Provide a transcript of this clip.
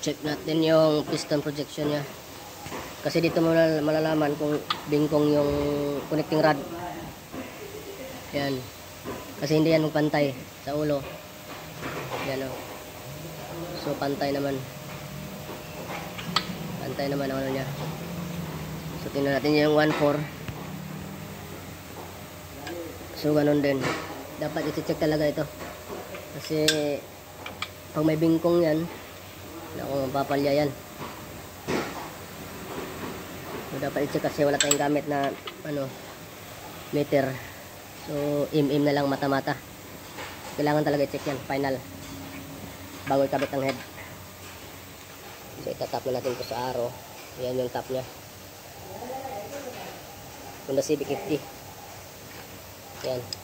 Check natin yung piston projection niya. Kasi dito mo malalaman kung bingkong yung connecting rod. Yan. Kasi hindi yan magpantay sa ulo. Yan o. So pantay naman. Pantay naman ang ano niya. So tingnan natin yung 1.4. So ganun din. Dapat i-check talaga ito. Kasi pag may bingkong yan, naku, mapapalya yan. So dapat i-check kasi wala tayong gamit na ano, meter. So im-im na lang mata-mata. Kailangan talaga i-check yan, final, bago ikabit ang head. So itatap na natin ito sa arrow. Yan yung top nya, Honda Civic 50. Yan.